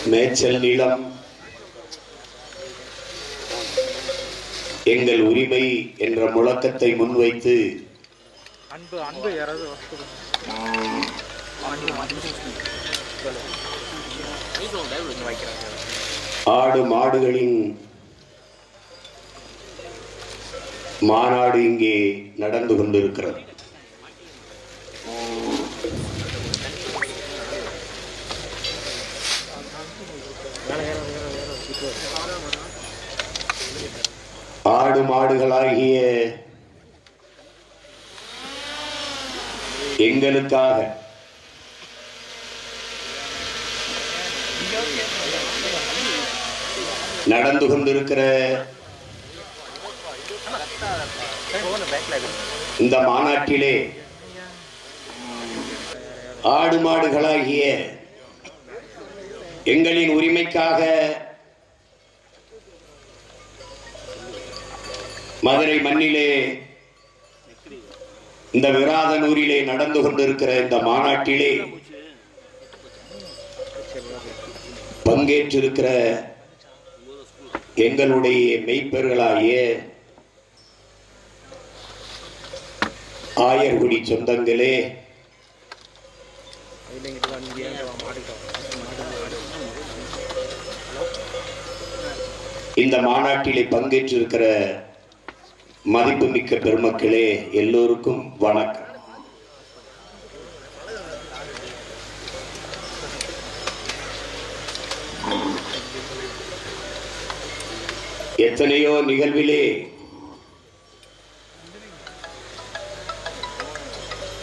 மேய்ச்சல் நிலம் எங்கள் உரிமை என்ற முழக்கத்தை முன்வைத்து ஆடு மாடுகளின் மாநாடு இங்கே நடந்து கொண்டிருக்கிறது. ஆடு மாடுகளாகிய எங்களுக்காக நடந்து கொண்டிருக்கிற இந்த மாநாட்டிலே ஆடு மாடுகளாகிய எங்களின் உரிமைக்காக மதுரை மண்ணிலே இந்த விராதனூரிலே நடந்து கொண்டிருக்கிற இந்த மாநாட்டிலே பங்கேற்றிருக்கிற எங்களுடைய மெய்ப்பர்களாகிய ஆயர்குடி சொந்தங்களே, இந்த மாநாட்டிலே பங்கேற்றிருக்கிற மதிப்புமிக்க பெருமக்களே, எல்லோருக்கும் வணக்கம். எத்தனையோ நிகழ்விலே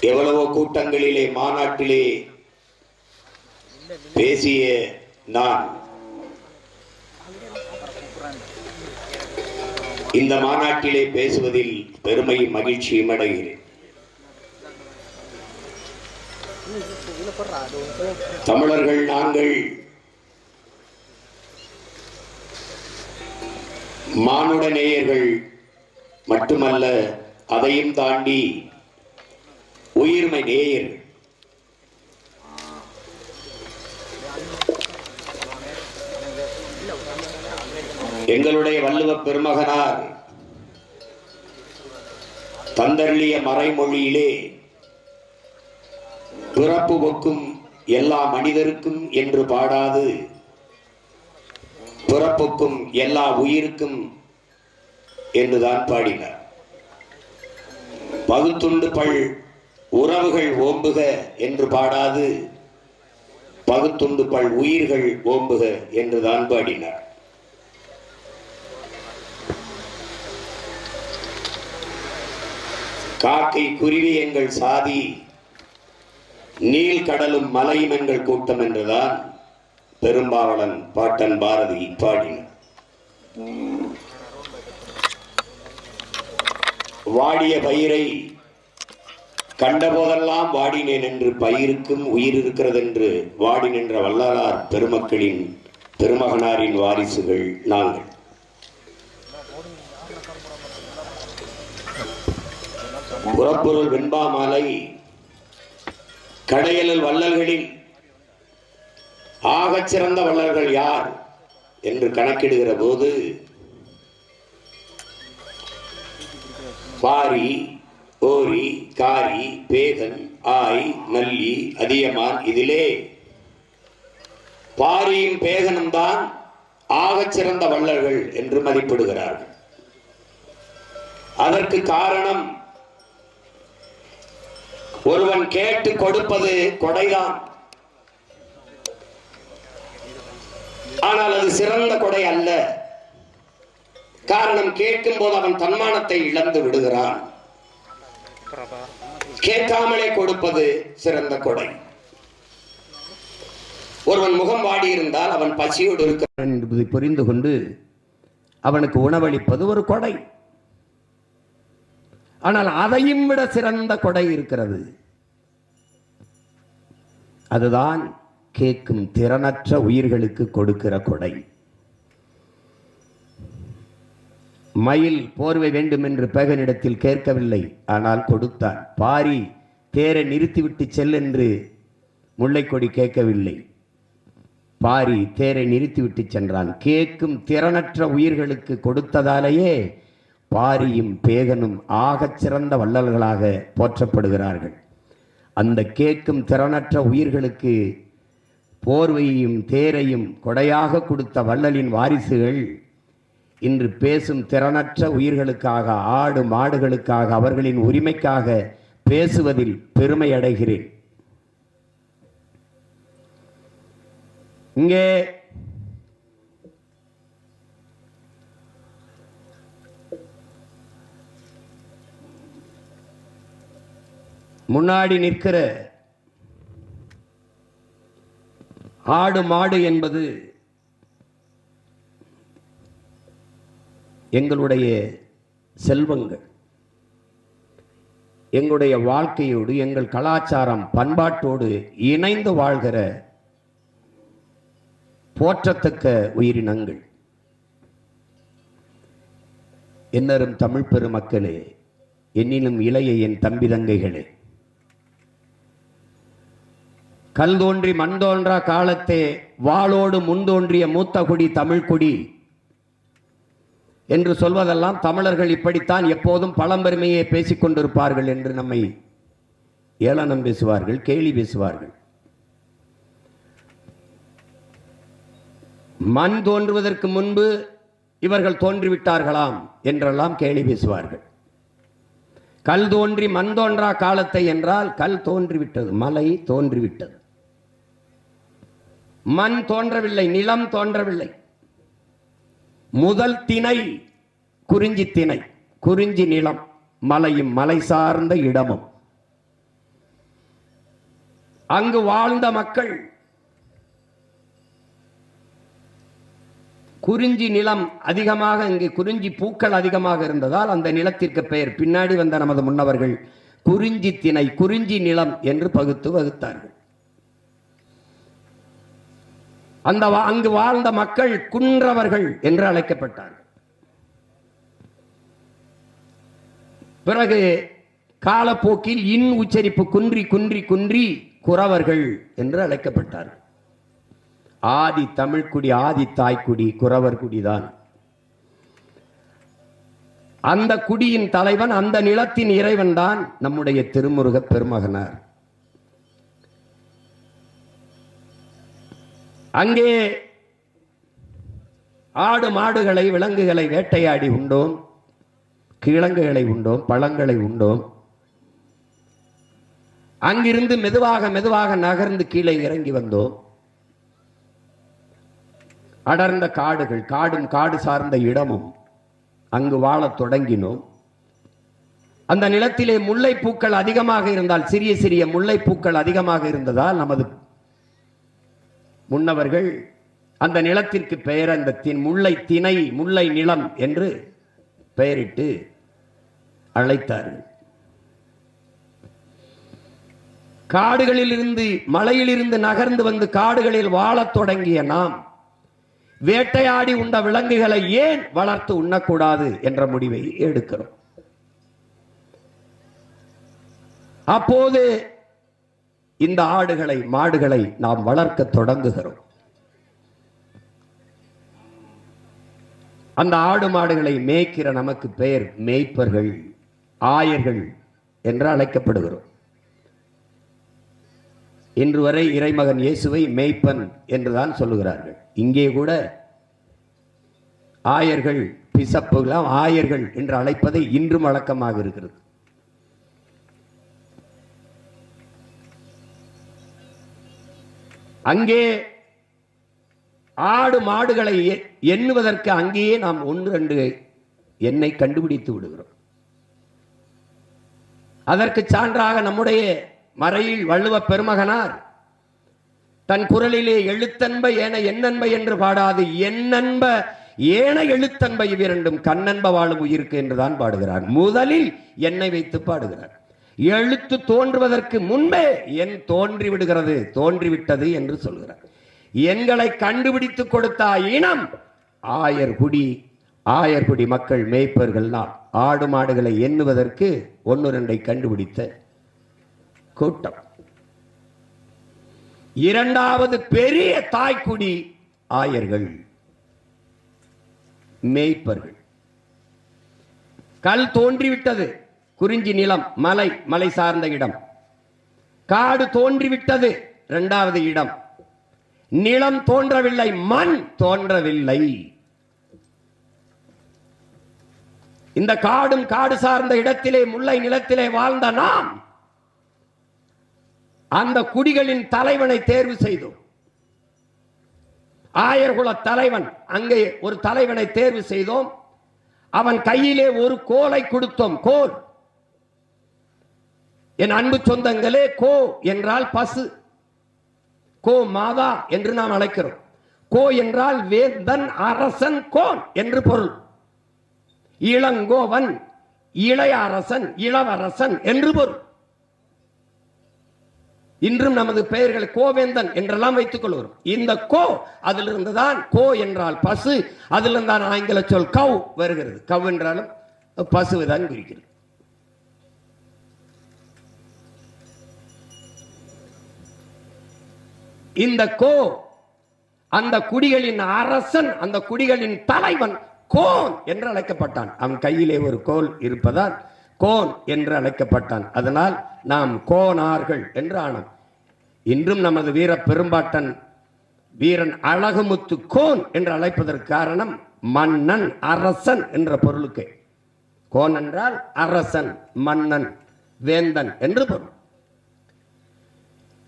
எவ்வளவோ கூட்டங்களிலே மாநாட்டிலே பேசிய நான் இந்த மாநாட்டிலே பேசுவதில் பெருமை மகிழ்ச்சியும் அடைகிறேன். தமிழர்கள் நாங்கள் மானுட நேயர்கள் மட்டுமல்ல, அதையும் தாண்டி உயிர்மை நேயர்கள். எங்களுடைய வள்ளுவ பெருமகனார் தந்தருளிய மறைமொழியிலே பிறப்பு ஒக்கும் எல்லா மனிதருக்கும் என்று பாடாது பிறப்புக்கும் எல்லா உயிருக்கும் என்றுதான் பாடினார். பகுத்துண்டு பல் உறவுகள் ஓம்புக என்று பாடாது பகுத்துண்டு பல் உயிர்கள் ஓம்புக என்றுதான் பாடினார். காக்கை குருவி எங்கள் சாதி, நீல் கடலும் மலையும் எங்கள் கூட்டம் என்றுதான் பெரும்பாவளன் பாட்டன் பாரதி பாடினார். வாடிய பயிரை கண்டபோதெல்லாம் வாடினேன் என்று பயிருக்கும் உயிர் இருக்கிறது என்று வாடி நின்ற வள்ளலார் பெருமக்களின் பெருமகனாரின் வாரிசுகள் நாங்கள். புறப்பொருள் வெண்பா மாலை கடையலில் வள்ளல்களில் ஆகச் சிறந்த வள்ளல்கள் யார் என்று கணக்கிடுகிற போது பாரி, ஓரி, காரி, பேகன், ஆய், நல்லி, அதியமான், இதிலே பாரியும் பேகனும் தான் ஆகச் சிறந்த வள்ளல்கள் என்று மதிப்பிடுகிறார்கள். அதற்கு காரணம், ஒருவன் கேட்டு கொடுப்பது கொடைதான், ஆனால் அது சிறந்த கொடை அல்ல. காரணம், கேட்கும் போது அவன் தன்மானத்தை இழந்து விடுகிறான். கேட்காமலே கொடுப்பது சிறந்த கொடை. ஒருவன் முகம் வாடி இருந்தால் அவன் பசியோடு இருக்கிறான் என்பதை புரிந்து கொண்டு அவனுக்கு உணவளிப்பது ஒரு கொடை. ஆனால் அதையும் விட சிறந்த கொடை இருக்கிறது. அதுதான் கேட்கும் திறனற்ற உயிர்களுக்கு கொடுக்கிற கொடை. மயில் போர்வை வேண்டும் என்று பேகனிடத்தில் கேட்கவில்லை, ஆனால் கொடுத்தான். பாரி தேரை நிறுத்திவிட்டு செல் என்று முல்லைக்கொடி கேட்கவில்லை, பாரி தேரை நிறுத்திவிட்டு சென்றான். கேட்கும் திறனற்ற உயிர்களுக்கு கொடுத்ததாலேயே பாரியும் பேகனும் ஆகச் சிறந்த வள்ளல்களாக போற்றப்படுகிறார்கள். அந்த கேட்கும் திறனற்ற உயிர்களுக்கு போர்வையும் தேரையும் கொடையாக கொடுத்த வள்ளலின் வாரிசுகள் இன்று பேசும் திறனற்ற உயிர்களுக்காக, ஆடு மாடுகளுக்காக, அவர்களின் உரிமைக்காக பேசுவதில் பெருமை அடைகிறேன். இங்கே முன்னாடி நிற்கிற ஆடு மாடு என்பது எங்களுடைய செல்வங்கள், எங்களுடைய வாழ்க்கையோடு, எங்கள் கலாச்சாரம் பண்பாட்டோடு இணைந்து வாழ்கிற போற்றத்தக்க உயிரினங்கள். என்னரும் தமிழ் பெருமக்களே, என்னிலும் இளைய என் தம்பி தங்கைகளே, கல் தோன்றி மண் தோன்றா காலத்தே வாளோடு முன்தோன்றிய மூத்த குடி தமிழ் குடி என்று சொல்வதெல்லாம் தமிழர்கள் இப்படித்தான் எப்போதும் பழம்பெருமையை பேசிக் கொண்டிருப்பார்கள் என்று நம்மை ஏளனம் பேசுவார்கள், கேலி பேசுவார்கள். மண் தோன்றுவதற்கு முன்பு இவர்கள் தோன்றிவிட்டார்களாம் என்றெல்லாம் கேலி பேசுவார்கள். கல் தோன்றி மண் தோன்றா காலத்தை என்றால் கல் தோன்றிவிட்டது, மலை தோன்றிவிட்டது, மண் தோன்றவில்லை, நிலம் தோன்றவில்லை. முதல் திணை குறிஞ்சி திணை, குறிஞ்சி நிலம், மலையும் மலை சார்ந்த இடமும். அங்கு வாழ்ந்த மக்கள் குறிஞ்சி நிலம் அதிகமாக, இங்கு குறிஞ்சி பூக்கள் அதிகமாக இருந்ததால் அந்த நிலத்திற்கு பெயர் பின்னாடி வந்த நமது முன்னவர்கள் குறிஞ்சி திணை, குறிஞ்சி நிலம் என்று பகுத்து வகுத்தார்கள். அங்கு வாழ்ந்த மக்கள் குன்றவர்கள் என்று அழைக்கப்பட்டார்கள். பிறகு காலப்போக்கில் இன் உச்சரிப்பு குன்றி குன்றி குன்றி குறவர்கள் என்று அழைக்கப்பட்டார்கள். ஆதி தமிழ்குடி, ஆதி தாய்க்குடி குறவர் குடிதான். அந்த குடியின் தலைவன், அந்த நிலத்தின் இறைவன் தான் நம்முடைய திருமுருக பெருமகனார். அங்கே ஆடு மாடுகளை விலங்குகளை வேட்டையாடி உண்டோம், கிழங்குகளை உண்டோம், பழங்களை உண்டோம். அங்கிருந்து மெதுவாக மெதுவாக நகர்ந்து கீழே இறங்கி வந்தோம். அடர்ந்த காடுகள், காடும் காடு சார்ந்த இடமும் அங்கு வாழத் தொடங்கினோம். அந்த நிலத்திலே முல்லைப்பூக்கள் அதிகமாக இருந்தால், சிறிய சிறிய முல்லைப்பூக்கள் அதிகமாக இருந்ததால் நமது முன்னவர்கள் அந்த நிலத்திற்கு பெயர் அந்த முல்லை திணை, முல்லை நிலம் என்று பெயரிட்டு அழைத்தார்கள். காடுகளில் இருந்து, மலையில் இருந்து நகர்ந்து வந்து காடுகளில் வாழத் தொடங்கிய நாம் வேட்டையாடி உண்ட விலங்குகளை ஏன் வளர்த்து உண்ணக்கூடாது என்ற முடிவை எடுக்கிறோம். அப்போது இந்த ஆடுகளை மாடுகளை நாம் வளர்க்க தொடங்குகிறோம். அந்த ஆடு மாடுகளை மேய்க்கிற நமக்கு பெயர் மேய்ப்பர்கள், ஆயர்கள் என்று அழைக்கப்படுகிறோம். இன்று வரை இறைமகன் இயேசுவை மேய்ப்பன் என்றுதான் சொல்லுகிறார்கள். இங்கே கூட ஆயர்கள், பிசப்புகளாம் ஆயர்கள் என்று அழைப்பதை இன்றும் வழக்கமாக இருக்கிறது. அங்கே ஆடு மாடுகளை எண்ணுவதற்கு அங்கேயே நாம் 1-2 எண்ணை கண்டுபிடித்து விடுகிறோம். அதற்கு சான்றாக நம்முடைய மறையில் வள்ளுவ பெருமகனார் தன் குரலிலே எழுத்தன்ப ஏன எண்ணன்ப என்று பாடாது, எண்ணன்ப ஏன எழுத்தன்ப இவ்விரண்டும் கண்ணன்ப வாழும் உயிருக்கு என்றுதான் பாடுகிறார். முதலில் எண்ணை வைத்து பாடுகிறார். எழுத்து தோன்றுவதற்கு முன்பே என் தோன்றி விடுகிறது, தோன்றிவிட்டது என்று சொல்கிறார். எண்களை கண்டுபிடித்து கொடுத்த இனம் ஆயர்குடி. ஆயர்குடி மக்கள் மேய்ப்பர்கள் நாம். ஆடு மாடுகளை எண்ணுவதற்கு 1-2 கண்டுபிடித்த கூட்டம். இரண்டாவது பெரிய தாய்க்குடி ஆயர்கள், மேய்ப்பர்கள். கல் தோன்றிவிட்டது, குறிஞ்சி நிலம், மலை சார்ந்த இடம். காடு தோன்றிவிட்டது, இரண்டாவது இடம். நிலம் தோன்றவில்லை, மண் தோன்றவில்லை. இந்த காடும் காடு சார்ந்த இடத்திலே, முல்லை நிலத்திலே வாழ்ந்த நாம் அந்த குடிகளின் தலைவனை தேர்வு செய்தோம். ஆயர்குல தலைவன், அங்கே ஒரு தலைவனை தேர்வு செய்தோம். அவன் கையிலே ஒரு கோலை கொடுத்தோம். கோல், என் அன்பு சொந்தங்களே, கோ என்றால் பசு, கோ மாதா என்று நாம் அழைக்கிறோம். கோ என்றால் வேந்தன், அரசன், கோன் என்று பொருள். இளங்கோவன், இளைய அரசன், இளவரசன் என்று பொருள். இன்றும் நமது பெயர்களை கோவேந்தன் என்றெல்லாம் வைத்துக் கொள்கிறோம். இந்த கோ அதிலிருந்து தான், கோ என்றால் பசு, அதிலிருந்து தான் ஆங்கில சொல் கவ் வருகிறது. கவ் என்றாலும் பசுதான் குறிக்கிறது. இந்த கோ அந்த குடிகளின் அரசன், அந்த குடிகளின் தலைவன் கோன் என்று அழைக்கப்பட்டான். அவன் கையிலே ஒரு கோல் இருப்பதால் கோன் என்று அழைக்கப்பட்டான். அதனால் நாம் கோனார்கள் என்று ஆனோம். இன்றும் நமது வீர பெரும்பாட்டன் வீரன் அழகுமுத்து கோன் என்று அழைப்பதற்கு காரணம் மன்னன், அரசன் என்ற பொருளுக்கு. கோன் என்றால் அரசன், மன்னன், வேந்தன் என்று பொருள்.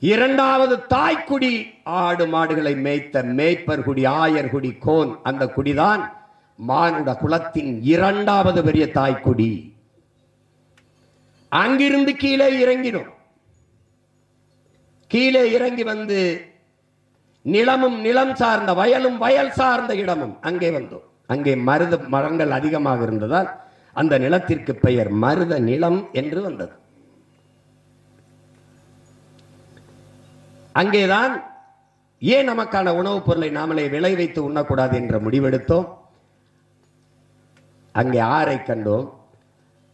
இரண்டாவது தாய்க்குடி ஆடு மாடுகளை மேய்த்த மேய்ப்பர் குடி, ஆயர் குடி, கோன். அந்த குடிதான் மானுட குலத்தின் இரண்டாவது பெரிய தாய்க்குடி. அங்கிருந்து கீழே இறங்கினோம். கீழே இறங்கி வந்து நிலமும் நிலம் சார்ந்த, வயலும் வயல் சார்ந்த இடமும் அங்கே வந்தோம். அங்கே மருத மரங்கள் அதிகமாக இருந்ததால் அந்த நிலத்திற்கு பெயர் மருத நிலம் என்று வந்தது. அங்கேதான் ஏன் நமக்கான உணவுப் பொருளை நாமளே விளை வைத்து உண்ணக்கூடாது என்ற முடிவெடுத்தோம். அங்கே ஆறை கண்டோம்,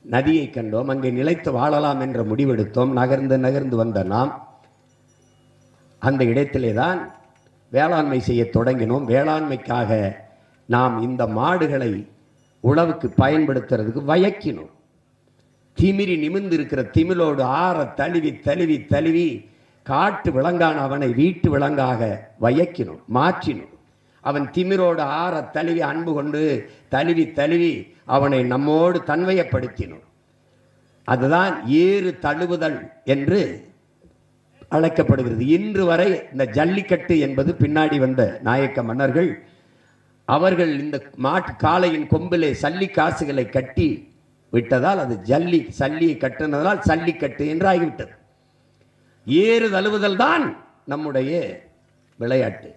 நதியை கண்டோம், அங்கே நிலைத்து வாழலாம் என்ற முடிவெடுத்தோம். நகர்ந்து நகர்ந்து வந்த நாம் அந்த இடத்திலே தான் வேளாண்மை செய்ய தொடங்கினோம். வேளாண்மைக்காக நாம் இந்த மாடுகளை உழவுக்கு பயன்படுத்துறதுக்கு வயக்கினோம். திமிரி நிமிர்ந்து இருக்கிற திமிலோடு ஆற தழுவி தழுவி தழுவி காட்டு விலங்கான அவனை வீட்டு விலங்காக வயக்கினோம், மாற்றினோம். அவன் திமிரோடு ஆற தழுவி அன்பு கொண்டு தழுவி தழுவி அவனை நம்மோடு தன்வயப்படுத்தினோம். அதுதான் ஏறு தழுவுதல் என்று அழைக்கப்படுகிறது. இன்று வரை இந்த ஜல்லிக்கட்டு என்பது பின்னாடி வந்த நாயக்க மன்னர்கள் அவர்கள் இந்த மாட்டு காளையின் கொம்பிலே சல்லி காசுகளை கட்டி விட்டதால் அது சல்லியை கட்டினதால் சல்லிக்கட்டு என்று ஆகிவிட்டது. ஏறு தழுவுதல் தான் நம்முடைய விளையாட்டு.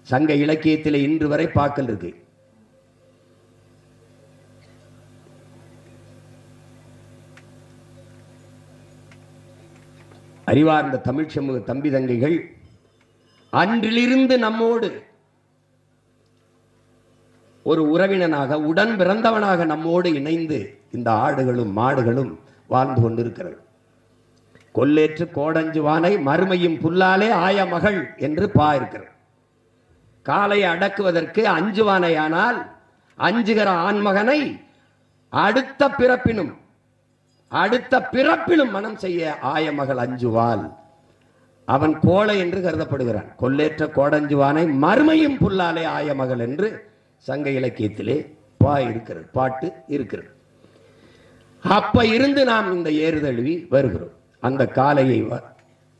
சங்க இலக்கியத்தில் இன்று வரை பாக்கல் இருக்கு. அறிவார்ந்த தமிழ் சமூக தம்பி தங்கைகள் அன்றிலிருந்து நம்மோடு ஒரு உறவினனாக, உடன் பிறந்தவனாக நம்மோடு இணைந்து இந்த ஆடுகளும் மாடுகளும் வாழ்ந்து கொண்டிருக்கிறது. கொல்லேற்று கோடஞ்சு வானை மறுமையும் புல்லாலே ஆய மகள் என்று இருக்கிறது. காளையை அடக்குவதற்கு அஞ்சுவானையானால் அஞ்சுகிற ஆண்மகனை அடுத்த பிறப்பிலும் மனம் செய்ய ஆயமகள் அஞ்சுவாள். அவன் கோளை என்று கருதப்படுகிறான். கொல்லேற்ற கோடஞ்சுவானை மறுமையும் புல்லாலே ஆயமகள் என்று சங்க இலக்கியத்திலே பாட்டு இருக்கிறது. அப்ப இருந்து நாம் இந்த ஏறுதழுவி வருகிறோம். அந்த காளையை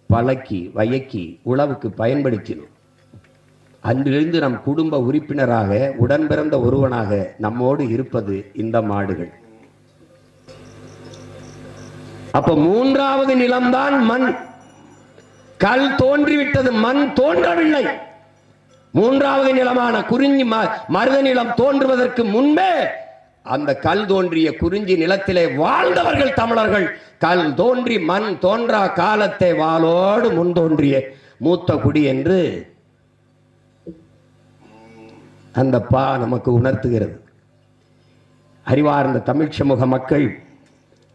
பழக்கி வயக்கி உழவுக்கு பயன்படுத்தினோம். அன்றிலிருந்து நம் குடும்ப உறுப்பினராக, உடன் பிறந்த ஒருவனாக நம்மோடு இருப்பது இந்த மாடுகள். அப்ப மூன்றாவது நிலம்தான் மண். கல் தோன்றிவிட்டது, மண் தோன்றவில்லை. மூன்றாவது நிலமான குறிஞ்சி மருத நிலம் தோன்றுவதற்கு முன்பே அந்த கல் தோன்றிய குறிஞ்சி நிலத்திலே வாழ்ந்தவர்கள் தமிழர்கள். கல் தோன்றி மண் தோன்றா காலத்தை வாளோடு முன் தோன்றிய மூத்த குடி என்று அந்த நமக்கு உணர்த்துகிறது. அறிவார்ந்த தமிழ் சமூக மக்கள்,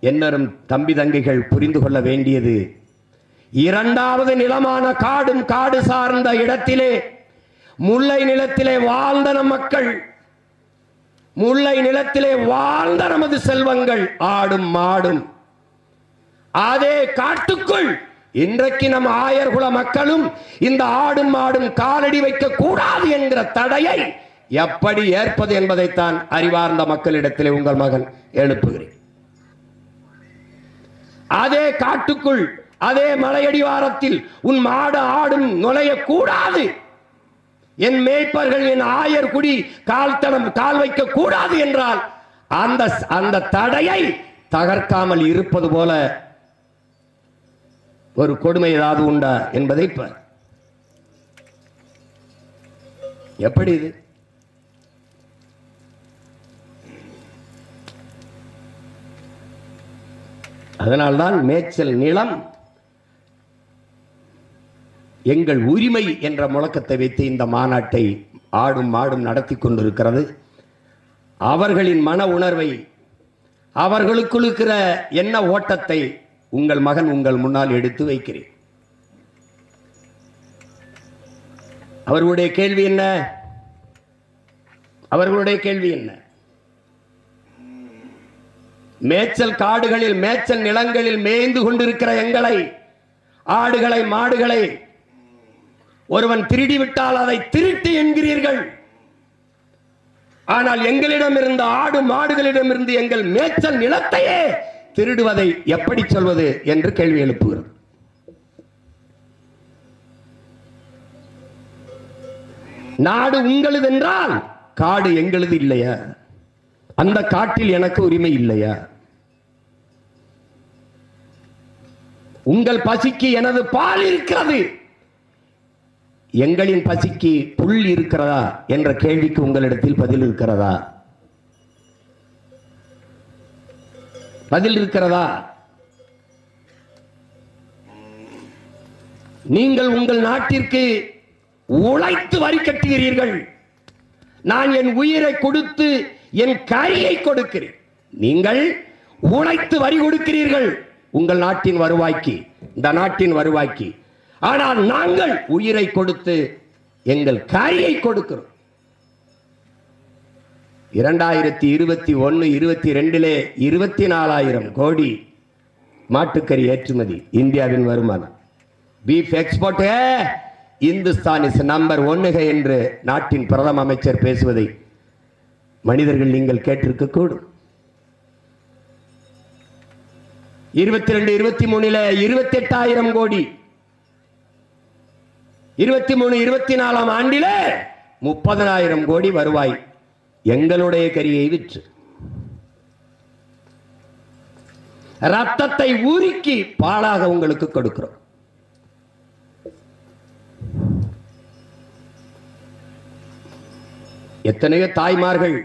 என்னரும் தம்பி தங்கைகள் புரிந்து கொள்ள வேண்டியது, இரண்டாவது நிலமான காடும் காடு சார்ந்த இடத்திலே முல்லை நிலத்திலே வாழ்ந்த நம் மக்கள், முல்லை நிலத்திலே வாழ்ந்த நமது செல்வங்கள் ஆடும் மாடும். அதே காட்டுக்குள் இன்றைக்கு நம் ஆயர்குல மக்களும் இந்த ஆடும் மாடும் காலடி வைக்க கூடாது என்கிற தடையை எப்படி ஏற்பது என்பதைத்தான் அறிவார்ந்த மக்களிடத்திலே உங்கள் மகன் எழுப்புகிறேன். அதே காட்டுக்குள் அதே மலையடிவாரத்தில் உன் மாடு ஆடும் நுழைய கூடாது, என் மேய்ப்பர்கள் என் ஆயர் குடி கால் வைக்க கூடாது என்றால் அந்த தடையை தகர்க்காமல் இருப்பது போல ஒரு கொடுமை ஏதாவது உண்டா என்பதை எப்படி இது? அதனால்தான் மேய்ச்சல் நிலம் எங்கள் உரிமை என்ற முழக்கத்தை வைத்து இந்த மாநாட்டை ஆடும் மாடும் நடத்தி கொண்டிருக்கிறது. அவர்களின் மன உணர்வை, அவர்களுக்குள் இருக்கிற என்ன ஓட்டத்தை உங்கள் மகன் உங்கள் முன்னால் எடுத்து வைக்கிறேன். அவர்களுடைய கேள்வி என்ன? அவர்களுடைய கேள்வி என்ன? மேய்ச்சல் காடுகளில் மேய்ச்சல் நிலங்களில் மேய்ந்து கொண்டிருக்கிற எங்களை, ஆடுகளை மாடுகளை ஒருவன் திருடி விட்டால் அதை திருட்டு என்கிறீர்கள். ஆனால் எங்களிடம் இருந்த ஆடு மாடுகளிடம் இருந்து எங்கள் மேய்ச்சல் நிலத்தையே திருடுவதை எப்படி சொல்வது என்று கேள்வி எழுப்புகிறது. நாடு உங்களது என்றால் காடு எங்களது இல்லையா? அந்த காட்டில் எனக்கு உரிமை இல்லையா? உங்கள் பசிக்கு எனது பால் இருக்கிறது, எங்களின் பசிக்கு புல் இருக்கிறதா என்ற கேள்விக்கு உங்களிடத்தில் பதில் இருக்கிறதா? பதில் இருக்கிறதா? நீங்கள் உங்கள் நாட்டிற்கு உழைத்து வரி கட்டுகிறீர்கள். நான் என் உயிரை கொடுத்து என் கரியை கொடுக்கிறேன். நீங்கள் உழைத்து வரி கொடுக்கிறீர்கள் உங்கள் நாட்டின் வருவாய்க்கு, இந்த நாட்டின் வருவாய்க்கு. ஆனால் நாங்கள் உயிரை கொடுத்து எங்கள் கரியை கொடுக்கிறோம். 2021-22 24,000 கோடி மாட்டுக்கறி ஏற்றுமதி இந்தியாவின் வருமானம். Beef export Hindustan is number 1 என்று நாட்டின் பிரதம அமைச்சர் பேசுவதை மனிதர்கள் நீங்கள் கேட்டிருக்க கூடும். 22-23 28,000 கோடி, 23-24 ஆண்டிலே 30,000 கோடி வருவாய் எங்களுடைய கரியை விற்று ரத்தத்தை ஊருக்கி பாலாக உங்களுக்கு கொடுக்கிறோம். எத்தனையோ தாய்மார்கள்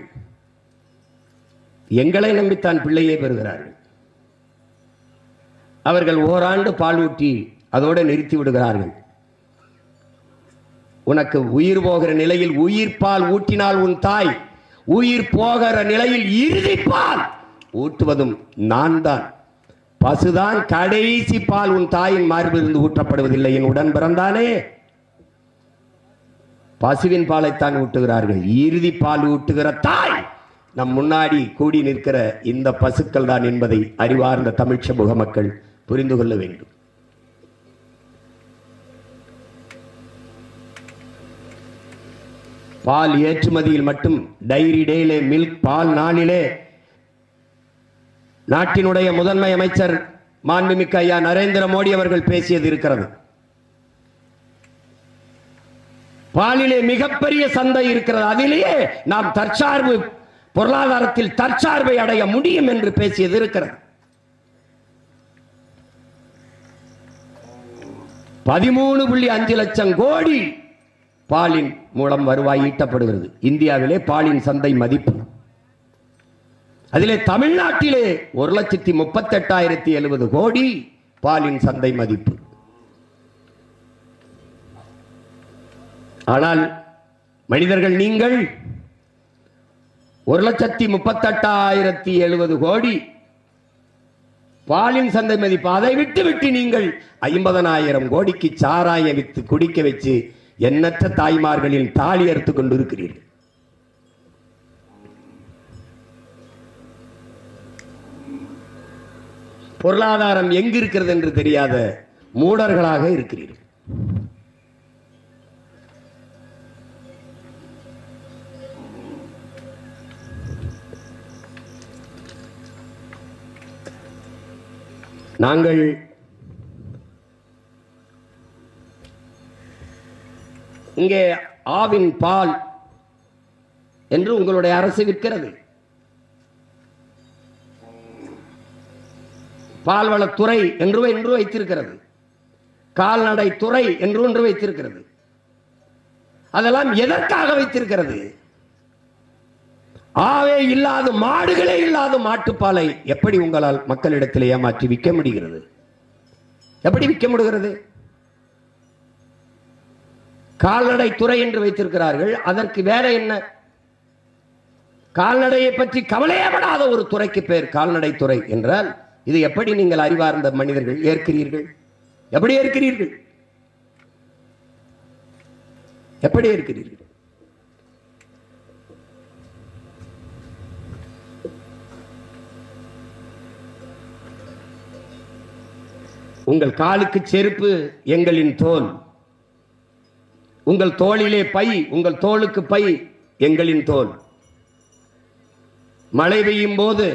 எங்களை நம்பித்தான் பிள்ளையை பெறுகிறார்கள். அவர்கள் ஓராண்டு பால் ஊட்டி அதோடு நிறுத்தி விடுகிறார்கள். உனக்கு உயிர் போகிற நிலையில் உயிர் பால் ஊட்டினால் உன் தாய், உயிர் போகிற நிலையில் இறுதி பால் ஊட்டுவதும் நான் தான். பசுதான் கடைசி பால் உன் தாயின் மார்பிலிருந்து ஊற்றப்படுவதில்லை. என் உடன் பிறந்தானே பசுவின் பாலைத்தான் ஊட்டுகிறார்கள். இறுதி பால் ஊட்டுகிற தாய் நம் முன்னாடி கூடி நிற்கிற இந்த பசுக்கள் தான் என்பதை அறிவார்ந்த தமிழ் சமூக மக்கள் புரிந்து கொள்ள வேண்டும். பால் ஏற்றுமதியில் மட்டும் டைரி டேலே மில்க் பால் நாளிலே நாட்டினுடைய முதன்மை அமைச்சர் மாண்புமிக்க ஐயா நரேந்திர மோடி அவர்கள் பேசியது இருக்கிறது. பாலிலே மிகப்பெரிய சந்தை இருக்கிறது, அதிலேயே நாம் தற்சார்பு பொருளாதாரத்தில் தற்சார்பை அடைய முடியும் என்று பேசியது இருக்கிறது. 13.5 லட்சம் கோடி பாலின் மூலம் வருவாய் ஈட்டப்படுகிறது. இந்தியாவிலே பாலின் சந்தை மதிப்பு, அதிலே தமிழ்நாட்டிலே 1,38,070 கோடி பாலின் சந்தை மதிப்பு. ஆனால் மனிதர்கள் நீங்கள் 1,38,070 கோடி பாலின் சந்தை மதிப்பு. அதை விட்டு நீங்கள் 50,000 கோடிக்கு சாராயம் வித்து குடிக்க வச்சு எண்ணற்ற தாய்மார்களின் தாலி அறுத்துக் கொண்டு இருக்கிறீர்கள். பொருளாதாரம் எங்கு இருக்கிறது என்று தெரியாத மூடர்களாக இருக்கிறீர்கள். நாங்கள் இங்கே ஆவின் பால் என்று உங்களுடைய அரசு விற்கிறது. பால்வளத்துறை என்று வைத்திருக்கிறது. கால்நடை துறை என்று ஒன்று வைத்திருக்கிறது. அதெல்லாம் எதற்காக வைத்திருக்கிறது? ஆவே இல்லாத, மாடுகளே இல்லாத மாட்டுப்பாலை எப்படி உங்களால் மக்களிடத்தில் ஏமாற்றி விற்க முடிகிறது? எப்படி விற்க முடிகிறது? கால்நடை துறை என்று வைத்திருக்கிறார்கள். அதற்கு வேற என்ன? கால்நடையை பற்றி கவலையப்படாத ஒரு துறைக்கு பேர் கால்நடை துறை என்றால் இது எப்படி நீங்கள் அறிவார்ந்த மனிதர்கள் ஏற்கிறீர்கள்? எப்படி ஏற்கிறீர்கள்? எப்படி ஏற்கிறீர்கள்? உங்கள் காலுக்கு செருப்பு எங்களின் தோல், உங்கள் தோளிலே பை, உங்கள் தோளுக்கு பை எங்களின் தோல். மழை பெய்யும் போது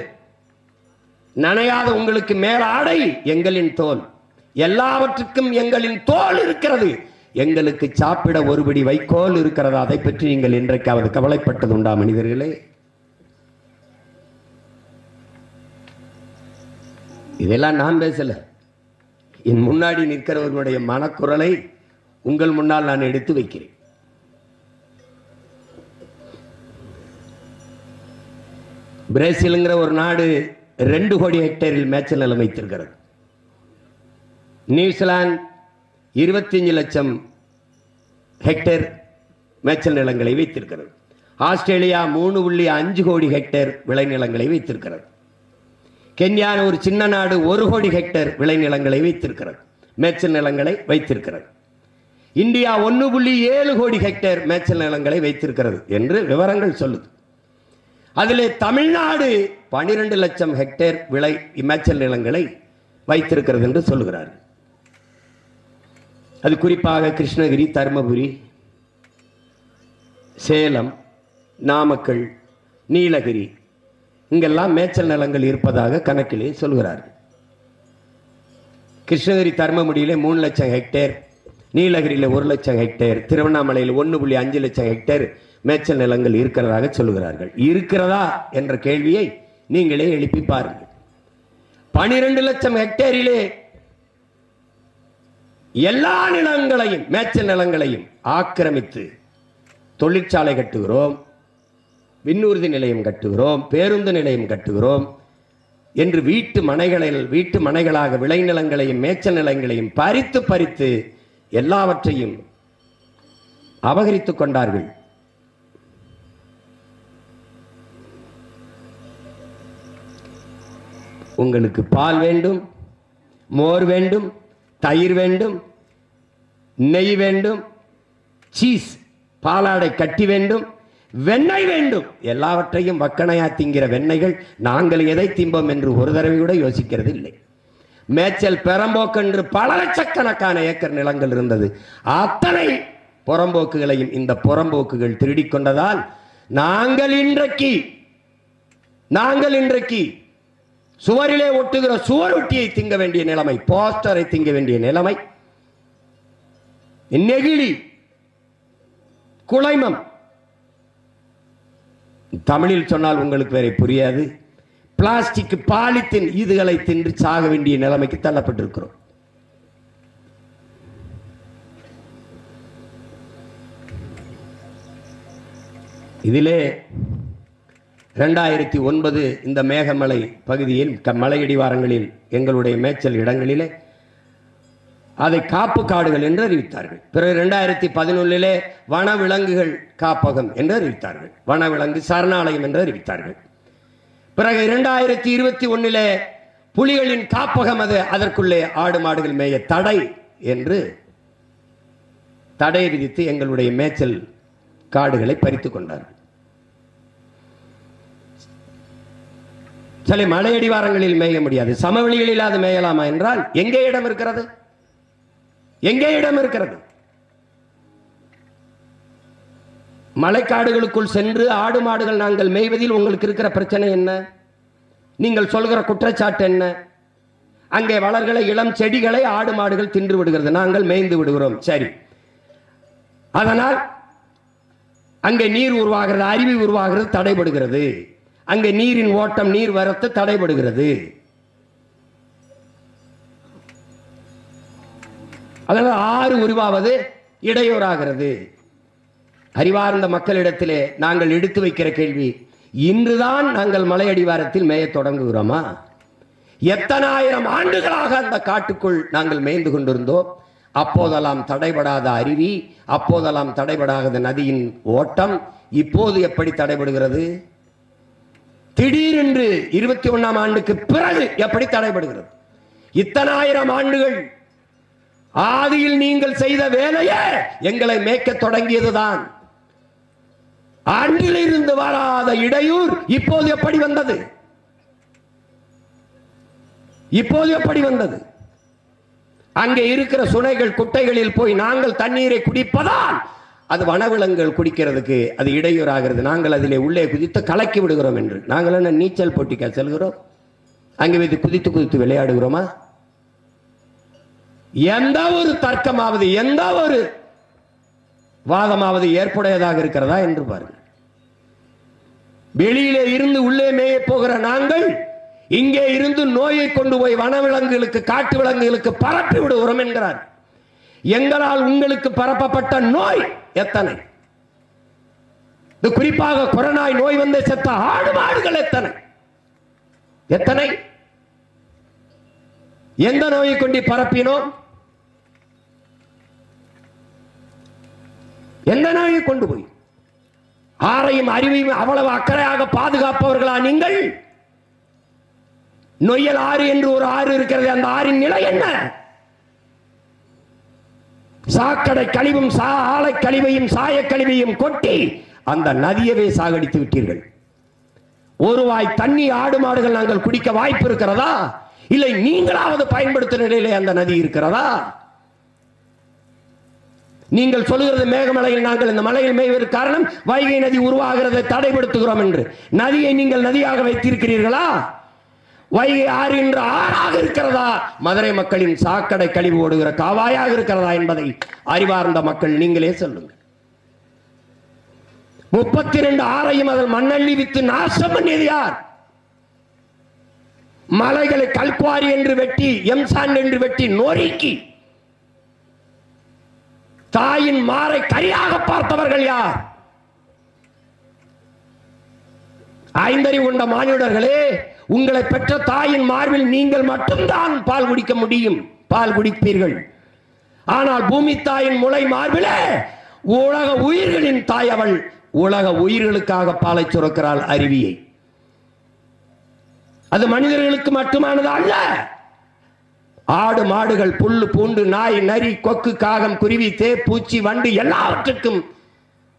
நனையாத உங்களுக்கு மேல ஆடை எங்களின் தோல். எல்லாவற்றுக்கும் எங்களின் தோல் இருக்கிறது. எங்களுக்கு சாப்பிட ஒருபடி வைக்கோல் இருக்கிறதா? அதை பற்றி நீங்கள் இன்றைக்காவது கவலைப்பட்டது உண்டா மனிதர்களே? இதெல்லாம் நான் பேசல. என் முன்னாடி நிற்கிறவர்களுடைய மனக்குரலை உங்கள் முன்னால் நான் எடுத்து வைக்கிறேன். பிரேசில்ங்கிற ஒரு நாடு 2 கோடி ஹெக்டேரில் மேய்ச்சல் நிலம் வைத்திருக்கிறது. நியூசிலாந்து 25 லட்சம் ஹெக்டேர் மேய்ச்சல் நிலங்களை வைத்திருக்கிறது. ஆஸ்திரேலியா 3.5 கோடி ஹெக்டேர் விளைநிலங்களை வைத்திருக்கிறது. கென்யா ஒரு சின்ன நாடு 1 கோடி ஹெக்டேர் விளைநிலங்களை வைத்திருக்கிறது, மேய்ச்சல் நிலங்களை வைத்திருக்கிறது. இந்தியா 1.7 கோடி ஹெக்டேர் மேய்ச்சல் நிலங்களை வைத்திருக்கிறது என்று விவரங்கள் சொல்லுது. அதிலே தமிழ்நாடு 12 லட்சம் ஹெக்டேர் விளை மேய்ச்சல் நிலங்களை வைத்திருக்கிறது என்று சொல்லுகிறார்கள். அது குறிப்பாக கிருஷ்ணகிரி, தருமபுரி, சேலம், நாமக்கல், நீலகிரி இங்கெல்லாம் மேய்ச்சல் நிலங்கள் இருப்பதாக கணக்கிலே சொல்கிறார்கள். கிருஷ்ணகிரி தருமபுரியிலே 3 லட்சம் ஹெக்டேர், நீலகிரியில் 1 லட்சம் ஹெக்டேர், திருவண்ணாமலையில் 1.5 லட்சம் ஹெக்டேர் மேய்ச்சல் நிலங்கள் இருக்கிறதாக சொல்லுகிறார்கள். இருக்கிறதா என்ற கேள்வியை நீங்களே எழுப்பி பாருங்கள். 12 லட்சம் ஹெக்டேரிலே எல்லா நிலங்களையும், மேய்ச்சல் நிலங்களையும் ஆக்கிரமித்து தொழிற்சாலை கட்டுகிறோம், விண்ணூர்தி நிலையம் கட்டுகிறோம், பேருந்து நிலையம் கட்டுகிறோம் என்று வீட்டு மனைகளாக விளைநிலங்களையும் மேய்ச்சல் நிலங்களையும் பறித்து எல்லாவற்றையும் அபகரித்துக் கொண்டார்கள். உங்களுக்கு பால் வேண்டும், மோர் வேண்டும், தயிர் வேண்டும், நெய் வேண்டும், சீஸ் பாலாடை கட்டி வேண்டும், வெண்ணெய் வேண்டும். எல்லாவற்றையும் வக்கணையா திங்கிற வெண்ணெய்கள் நாங்கள் எதை திம்போம் என்று ஒரு தடவை கூட யோசிக்கிறது இல்லை. மேய்ச்சல் பெரம்போக்கு என்று பல லட்சக்கணக்கான ஏக்கர் நிலங்கள் இருந்தது. அத்தனை புறம்போக்குகளையும் இந்த புறம்போக்குகள் திருடிக் கொண்டதால் நாங்கள் இன்றைக்கு சுவரிலே ஒட்டுகிற சுவரொட்டியை திங்க வேண்டிய நிலைமை, போஸ்டரை திங்க வேண்டிய நிலைமை, நெகிழி, குலைமம், தமிழில் சொன்னால் உங்களுக்கு வேற புரியாது, பிளாஸ்டிக், பாலித்தீன் இதுகளை தின்று சாக வேண்டிய நிலைமைக்கு தள்ளப்பட்டிருக்கிறோம். இதிலே 2009 இந்த மேகமலை பகுதியில் மலையடிவாரங்களில் எங்களுடைய மேய்ச்சல் இடங்களிலே அதை காப்பு காடுகள் என்று அறிவித்தார்கள். பிறகு 2011 வனவிலங்குகள் காப்பகம் என்று அறிவித்தார்கள், வனவிலங்கு சரணாலயம் என்று அறிவித்தார்கள். பிறகு 2021 புலிகளின் காப்பகம் அது, அதற்குள்ளே ஆடு மாடுகள் மேய தடை என்று தடை விதித்து எங்களுடைய மேய்ச்சல் காடுகளை பறித்துக் கொண்டார்கள். சில மலையடிவாரங்களில் மேய முடியாது, சமவெளிகளில் அது மேயலாமா என்றால் எங்கே இடம் இருக்கிறது? எங்கே இடம் இருக்கிறது? மலைக்காடுகளுக்குள் சென்று ஆடு மாடுகள் நாங்கள் மேய்வதில் உங்களுக்கு இருக்கிற பிரச்சனை என்ன? நீங்கள் சொல்கிற குற்றச்சாட்டு என்ன? அங்கே வளர்கிற இளம் செடிகளை ஆடு மாடுகள் தின்று விடுகிறது, நாங்கள் மேய்ந்து விடுகிறோம். சரி, அதனால் அங்கே நீர் உருவாகிறது, அருவி உருவாகிறது, தடைபடுகிறது. அங்கே நீரின் ஓட்டம், நீர் வரத்து தடைபடுகிறது. அதனால் ஆறு உருவாவது இடையூறாகிறது. அறிவார்ந்த மக்களிடத்திலே நாங்கள் எடுத்து வைக்கிற கேள்வி, இன்றுதான் நாங்கள் மலையடிவாரத்தில் மேய தொடங்குகிறோமா? எத்தனை ஆயிரம் ஆண்டுகளாக அந்த காட்டுக்குள் நாங்கள் மேய்ந்து கொண்டிருந்தோம். அப்போதெல்லாம் தடைபடாத அருவி, அப்போதெல்லாம் தடைபடாத நதியின் ஓட்டம் இப்போது எப்படி தடைபடுகிறது? திடீரென்று 21ஆம் ஆண்டுக்கு பிறகு எப்படி தடைபடுகிறது? இத்தனை ஆயிரம் ஆண்டுகள் ஆதியில் நீங்கள் செய்த வேலையே எங்களை மேய்க்க தொடங்கியதுதான். அன்றிலிருந்து வராத இடையூர் இப்போது எப்படி வந்தது? இப்போது எப்படி வந்தது? அங்கே இருக்கிற சுனைகள் குட்டைகளில் போய் நாங்கள் தண்ணீரை குடிப்பதால் அது வனவிலங்குகள் குடிக்கிறதுக்கு அது இடையூறாகிறது. நாங்கள் அதிலே உள்ளே குதித்து கலக்கி விடுகிறோம் என்று. நாங்கள் என்ன நீச்சல் போட்டிக்கா செல்கிறோம்? அங்கே வைத்து குதித்து குதித்து விளையாடுகிறோமா? எந்த ஒரு தர்க்கமாவது, எந்த ஒரு வாதமாவது ஏற்புடையதாக இருக்கிறதா என்று பாருங்கள். வெளியிலே இருந்து உள்ளே மேய போகிற நாங்கள் இங்கே இருந்து நோயை கொண்டு போய் வனவிலங்குகளுக்கு, காட்டு விலங்குகளுக்கு பரப்பி விடுகிறோம் என்கிறார். எங்களால் உங்களுக்கு பரப்பப்பட்ட நோய் எத்தனை? குறிப்பாக கொரோனாய் நோய் வந்து செத்த ஆடு மாடுகள் எத்தனை? எத்தனை? எந்த நோயை கொண்டு பரப்பினோம்? எந்த நோயை கொண்டு போய்? ஆரையும் அறிவையும் அவ்வளவு அக்கறையாக பாதுகாப்பவர்களா நீங்கள்? நொய்யல் ஆறு என்று ஒரு ஆறு இருக்கிறது, அந்த ஆறின் நிலை என்ன? சாக்கடை கழிவும் ஆலை கழிவையும் சாய கழிவையும் கொட்டி அந்த நதியவே சாகடித்து விட்டீர்கள். ஒரு வாய் தண்ணி ஆடு மாடுகள் நாங்கள் குடிக்க வாய்ப்பு இருக்கிறதா? இல்லை நீங்களாவது பயன்படுத்தும் நிலையிலே அந்த நதி இருக்கிறதா? நீங்கள் சொல்லுகிறது மேகமலையில் நாங்கள் இந்த மலையில் மேய்வதற்கு காரணம் வைகை நதி உருவாகிறதை தடைப்படுத்துகிறோம் என்று. நதியை நீங்கள் நதியாக வைத்திருக்கிறீர்களா? வைகை ஆறு என்ற ஆறாக இருக்கிறதா? மதுரை மக்களின் சாக்கடை கழிவு ஓடுகிற காவாயாக இருக்கிறதா என்பதை அறிவார்ந்த மக்கள் நீங்களே சொல்லுங்கள். 32 ஆறையும் அதில் மண்ணள்ளி வித்து நாசம் பண்ணியது யார்? மலைகளை கல்குவாரி என்று வெட்டி, எம்சான் என்று வெட்டி நொறுக்கி தாயின் மாறை கரியாக பார்த்தவர்கள் யார்? ஐந்தறிவு கொண்ட மானிடர்களே, உங்களை பெற்ற தாயின் மார்பில் நீங்கள் மட்டும்தான் பால் குடிக்க முடியும், பால் குடிப்பீர்கள். ஆனால் பூமி தாயின் முளை மார்பிலே உலக உயிர்களின் தாய் அவள். உலக உயிர்களுக்காக பாலை சுரக்கிறாள் அருவியை. அது மனிதர்களுக்கு மட்டுமானது அல்ல. ஆடு மாடுகள், புல்லு பூண்டு, நாய் நரி கொக்கு காகம் குருவி தே பூச்சி வண்டு எல்லாவற்றுக்கும்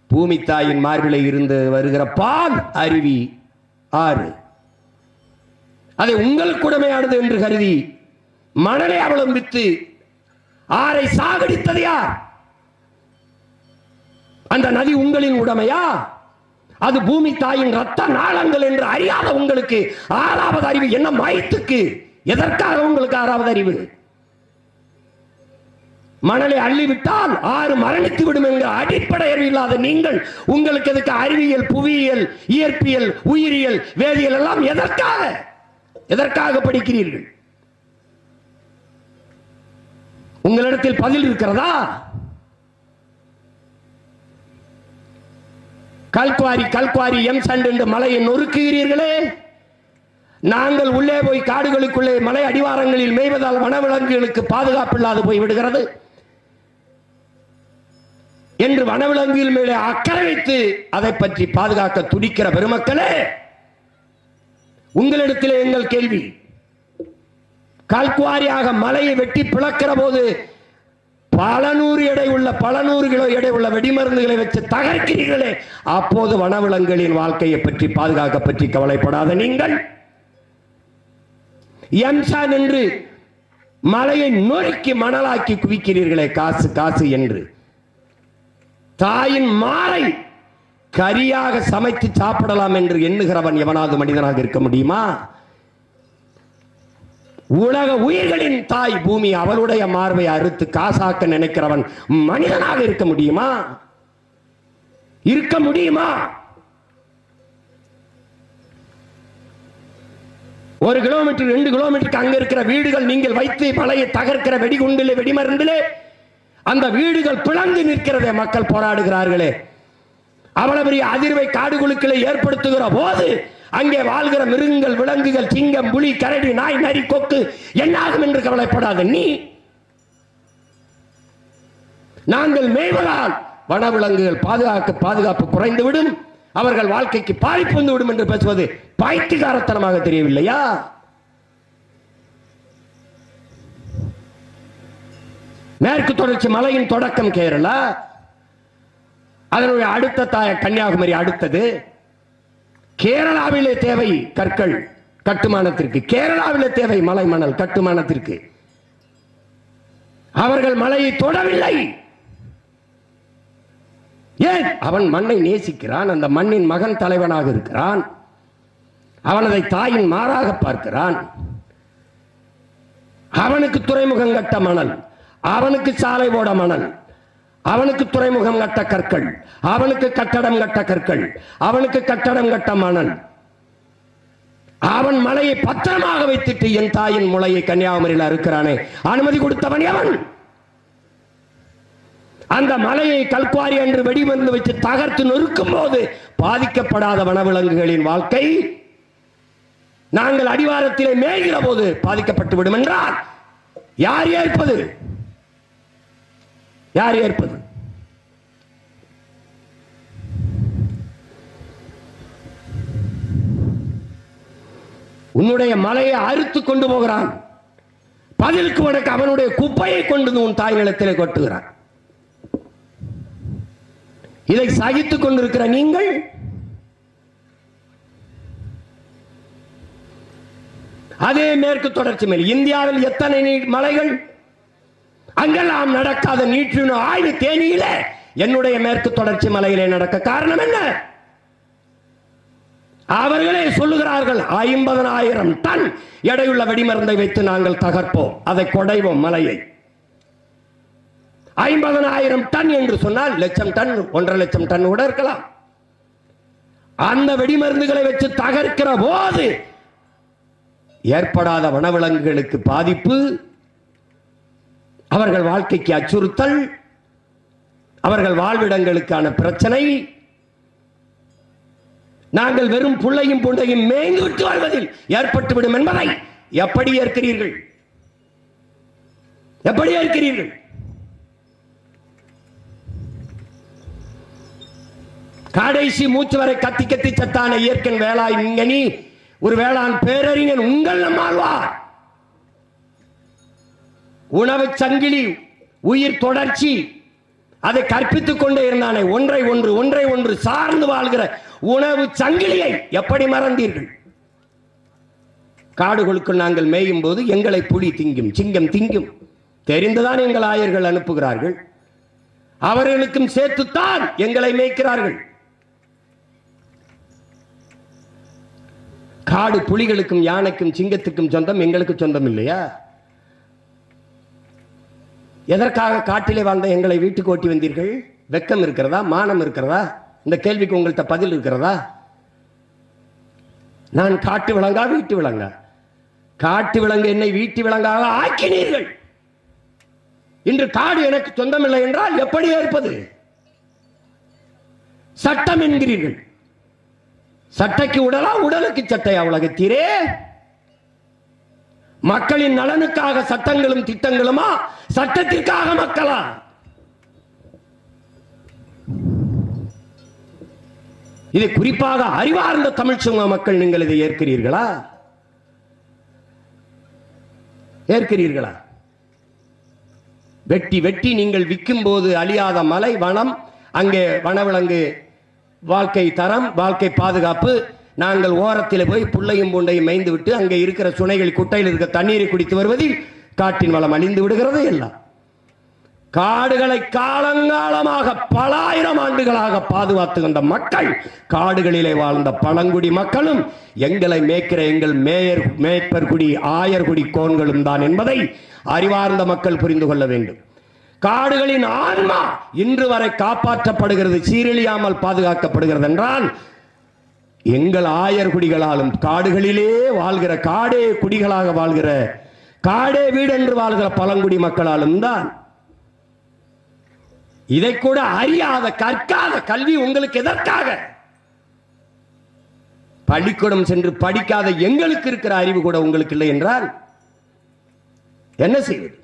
பூமி தாயின் மார்பிலே இருந்து வருகிற பால் அருவி ஆறு. அதை உங்களுக்கு உடமையானது என்று கருதி மணலை அவலம்பித்து ஆரை சாகடித்தது யார்? அந்த நதி உங்களின் உடமையா? அது பூமி தாயின் ரத்த நாளங்கள் என்று அறியாத உங்களுக்கு 6வது அறிவு என்ன மயத்துக்கு? எதற்காக உங்களுக்கு 6வது அறிவு? மணலை அள்ளிவிட்டால் ஆறு மரணித்து விடும் என்கிற அடிப்படை அறிவு இல்லாத நீங்கள் உங்களுக்கு எதுக்கு அறிவியல், புவியியல், இயற்பியல், உயிரியல், வேதியியல் எல்லாம் எதற்காக எதற்காக படிக்கிறீர்கள்? உங்களிடத்தில் பதில் இருக்கிறதா? கல்குவாரி எம்சண்ட் என்று மலையை நொறுக்குகிறீர்களே. நாங்கள் உள்ளே போய் காடுகளுக்குள்ளே மலை அடிவாரங்களில் மேய்வதால் வனவிலங்குகளுக்கு பாதுகாப்பு இல்லாது போய் விடுகிறது என்று வனவிலங்குகள் மேலே அக்கறை வைத்து அதை பற்றி பாதுகாக்க துடிக்கிற பெருமக்களே, உங்களிடத்திலே எங்கள் கேள்வி, கல்குவாரியாக மலையை வெட்டி பிளக்கிற போது பல நூறு கிலோ எடை உள்ள வெடிமருந்துகளை வச்சு தகர்க்கிறீர்களே, அப்போது வனவிலங்குகளின் வாழ்க்கையை பற்றி பாதுகாக்க பற்றி கவலைப்படாத நீங்கள் எம்சான் என்று மலையை நொறுக்கி மணலாக்கி குவிக்கிறீர்களே, காசு காசு என்று. தாயின் மாறை கரியாக சமைத்து சாப்பிடலாம் என்று எண்ணுகிறவன் எவனாவது மனிதனாக இருக்க முடியுமா? உலக உயிர்களின் தாய் பூமி, அவளுடைய மார்பை அறுத்து காசாக்க நினைக்கிறவன் மனிதனாக இருக்க முடியுமா? இருக்க முடியுமா? 1 கிலோமீட்டர் 2 கிலோமீட்டருக்கு அங்க இருக்கிற வீடுகள் நீங்கள் வைத்து மலையை தகர்க்கிற வெடிகுண்டிலே வெடிமருந்திலே அந்த வீடுகள் பிளந்து நிற்கிறதே, மக்கள் போராடுகிறார்களே. அவ்வளவு பெரிய அதிர்வை காடுகுழுக்களை ஏற்படுத்துகிற போது அங்கே வாழ்கிற மிருகங்கள், விலங்குகள், சிங்கம், புலி, கரடி, நாய், நரி, கொக்கு என்னாகும் என்று கவலைப்படாத நீ. நாங்கள் மேய்வதால் வனவிலங்குகள் பாதுகாப்பு குறைந்துவிடும், அவர்கள் வாழ்க்கைக்கு பாதிப்பு வந்துவிடும் என்று பேசுவது பைத்தியக்காரத்தனமாக தெரியவில்லையா? மேற்கு தொடர்ச்சி மலையின் தொடக்கம் கேரளா, அதனுடைய அடுத்த தாய கன்னியாகுமரி, அடுத்தது கேரளாவிலே தேவை கற்கள் கட்டுமானத்திற்கு, கேரளாவிலே தேவை மலை மணல் கட்டுமானத்திற்கு. அவர்கள் மலையை தொடவில்லை. ஏன்? அவன் மண்ணை நேசிக்கிறான், அந்த மண்ணின் மகன் தலைவனாக இருக்கிறான், அவன் அதை தாயின் மாறாக பார்க்கிறான். அவனுக்கு துறைமுகம் கட்ட மணல், அவனுக்கு சாலை போட மணல், அவனுக்கு துறைமுகம் கட்ட கற்கள், அவனுக்கு கட்டடம் கட்ட கற்கள், அவனுக்கு கட்டடம் கட்ட மணல். அவன் மலையை பத்திரமாக வைத்துட்டு என் தாயின் முளையை கன்னியாகுமரியில் அறுக்கிறானே, அனுமதி கொடுத்தவன் எவன்? அந்த மலையை கல்குவாரி என்று வெடிமருந்து வச்சு தகர்த்து நொறுக்கும் போது பாதிக்கப்படாத வனவிலங்குகளின் வாழ்க்கை நாங்கள் அடிவாரத்திலே மேய்கிற போது பாதிக்கப்பட்டு விடும் என்றால் யார் ஏற்பது? யார் ஏற்பது? உன்னுடைய மலையை அறுத்து கொண்டு போகிறான், பதிலுக்கு உனக்கு அவனுடைய குப்பையை கொண்டு உன் தாய் நிலத்திலே கொட்டுகிறான். இதை சகித்துக் கொண்டிருக்கிற நீங்கள் அதே மேற்கு தொடர்ச்சி மேல் இந்தியாவில் எத்தனை மலைகள், அங்கெல்லாம் நடக்காத நீற்றின் ஆய்வு தேனியில என்னுடைய மேற்கு தொடர்ச்சி மலையிலே நடக்க காரணம் என்ன? அவர்களே சொல்லுகிறார்கள் 50,000 டன் எடையுள்ள வெடிமருந்தை வைத்து நாங்கள் தகர்ப்போம், அதை கொடைவோம் மலையை. 50,000 டன் என்று சொன்னால் 1,00,000 டன் 1.5 லட்சம் டன் கூட இருக்கலாம். அந்த வெடிமருந்துகளை வச்சு தகர்க்கிற போது ஏற்படாத வனவிலங்குகளுக்கு பாதிப்பு, அவர்கள் வாழ்க்கைக்கு அச்சுறுத்தல், அவர்கள் வாழ்விடங்களுக்கான பிரச்சனை. நாங்கள் வெறும் புள்ளையும் புண்டையும் மேய்ந்து விட்டு வாழ்வதில் ஏற்பட்டுவிடும் என்பதை எப்படி ஏற்கிறீர்கள்? எப்படி ஏற்கிறீர்கள்? கடைசி மூச்சு வரை கத்தி கத்தி சத்தான இயற்கை வேளாண் விஞ்ஞானி, ஒரு வேளாண் பேரறிஞன் உங்கள் நம்மாழ்வார். உணவு சங்கிலி, உயிர் தொடர்ச்சி, அதை கற்பித்துக் கொண்டே இருந்தானே, ஒன்றை ஒன்று சார்ந்து வாழ்கிற உணவு சங்கிலியை எப்படி மறந்தீர்கள்? காடுகளுக்குள் நாங்கள் மேயும் போது எங்களை புலி திங்கும், சிங்கம் திங்கும் தெரிந்துதான் எங்கள் ஆயர்கள் அனுப்புகிறார்கள். அவர்களுக்கும் சேர்த்துத்தான் எங்களை மேய்க்கிறார்கள். காடு புலிகளுக்கும் யானைக்கும் சிங்கத்துக்கும் சொந்தம், எங்களுக்கு சொந்தம் இல்லையா? எதற்காக காட்டிலே வாழ்ந்த எங்களை வீட்டுக்கு ஓட்டி வந்தீர்கள்? வெக்கம் இருக்கிறதா? மானம் இருக்கிறதா? இந்த கேள்விக்கு உங்கள்கிட்ட பதில் இருக்கிறதா? நான் காட்டு விலங்கா வீட்டு விலங்கா? காட்டு விலங்கு என்னை வீட்டு விலங்காக ஆக்கினீர்கள். இன்று காடு எனக்கு சொந்தமில்லை என்றால் எப்படி ஏற்பது? சட்டம் என்கிறீர்கள். சட்டைக்கு உடலா, உடலுக்கு சட்டையா? உலகத்தீரே, மக்களின் நலனுக்காக சட்டங்களும் திட்டங்களுமா, சட்டத்திற்காக மக்களா? இதை குறிப்பாக அறிவார்ந்த தமிழ் சமூக மக்கள் நீங்கள் இதை ஏற்கிறீர்களா? ஏற்கிறீர்களா? வெட்டி வெட்டி நீங்கள் விற்கும் போது அழியாத மலை வனம், அங்கே வனவிலங்கு வாழ்க்கை தரம், வாழ்க்கை பாதுகாப்பு. நாங்கள் ஓரத்தில் போய் புள்ளையும் பூண்டையும் மேய்ந்து விட்டு அங்கே இருக்கிற சுனைகள் குட்டையில் இருக்க தண்ணீரை குடித்து வருவதில் காட்டின் வளம் அழிந்து விடுகிறது. எல்லாம் காடுகளை காலங்காலமாக பல ஆயிரம் ஆண்டுகளாக பாதுகாத்து வந்த மக்கள், காடுகளிலே வாழ்ந்த பழங்குடி மக்களும் எங்களை மேய்க்கிற எங்கள் மேய்ப்பர் குடி ஆயர்குடி கோன்களும் தான் என்பதை அறிவார்ந்த மக்கள் புரிந்து கொள்ள வேண்டும். காடுகளின் ஆன்மா இன்று வரை காப்பாற்றப்படுகிறது, சீரழியாமல் பாதுகாக்கப்படுகிறது என்றால் எங்கள் ஆயர்குடிகளாலும் காடுகளிலே வாழ்கிற, காடே குடிகளாக வாழ்கிற, காடே வீடு என்று வாழ்கிற பழங்குடி மக்களாலும் தான். இதை கூட அறியாத, கற்காத கல்வி உங்களுக்கு எதற்காக? பள்ளிக்கூடம் சென்று படிக்காத எங்களுக்கு இருக்கிற அறிவு கூட உங்களுக்கு இல்லை என்றால் என்ன செய்வது?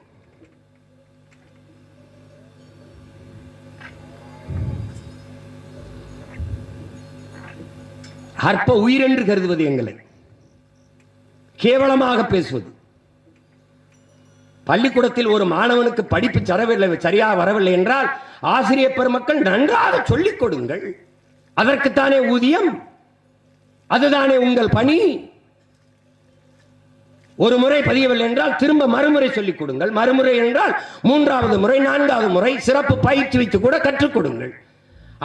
அற்ப உயிர் என்று கருதுவது, எங்களை கேவலமாக பேசுவது. பள்ளிக்கூடத்தில் ஒரு மாணவனுக்கு படிப்பு சரியாக வரவில்லை என்றால் ஆசிரியர் பெருமக்கள் நன்றாக சொல்லிக் கொடுங்கள். அதற்குத்தானே ஊதியம், அதுதானே உங்கள் பணி. ஒரு முறை பதியவில்லை என்றால் திரும்ப மறுமுறை சொல்லிக் கொடுங்கள். மறுமுறை என்றால் 3வது முறை 4வது முறை சிறப்பு பயிற்சி வைத்து கூட கற்றுக் கொடுங்கள்.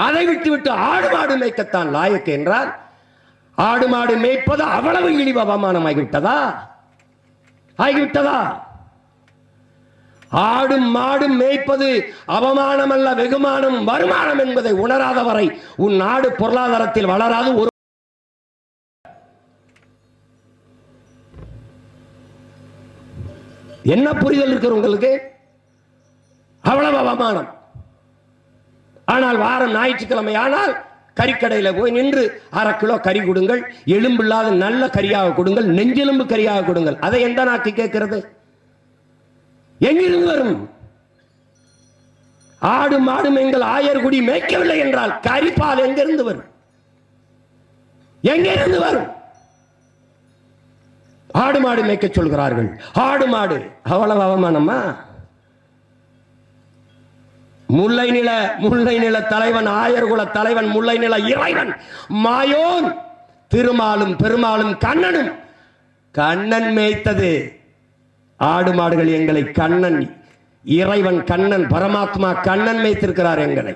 அதை விட்டுவிட்டு ஆடு மாடு மேய்க்கத்தான் லாயக்கு என்றால் ஆடு மாடு மேய்ப்பது அவ்வளவு இழிவு அவமானம் ஆகிவிட்டதா? ஆடும் மாடும் மேய்ப்பது அவமானம் அல்ல, வெகுமானம், வருமானம் என்பதை உணராத வரை உன் நாடு பொருளாதாரத்தில் வளராது. ஒரு என்ன புரிதல் இருக்கிற உங்களுக்கு? அவ்வளவு அவமானம். ஆனால் வாரம் ஞாயிற்றுக்கிழமை ஆனால் கறிக்கடையில் போய் நின்று 1/2 கிலோ கறி கொடுங்கள், எலும்பில்லாத நல்ல கறியாக கொடுங்கள், நெஞ்செலும்பு கறியாக கொடுங்கள். அதை எந்த நாக்கு கேட்கிறது? எங்கிருந்து வரும்? ஆடு மாடும் எங்கள் ஆயர்குடி மேய்க்கவில்லை என்றால் கரிபால் எங்கிருந்து வரும்? எங்கிருந்து வரும்? ஆடு மாடு மேய்க்க சொல்கிறார்கள். ஆடு மாடு அவ்வளவு அவமானமா? முல்லை நில தலைவன், ஆயர்குல தலைவன், முல்லை நில இறைவன் மாயோன் திருமாலும் பெருமாளும் கண்ணனும், கண்ணன் மேய்த்தது ஆடு மாடுகள் எங்களை. கண்ணன், இறைவன் கண்ணன், பரமாத்மா கண்ணன் மேய்த்திருக்கிறார் எங்களை.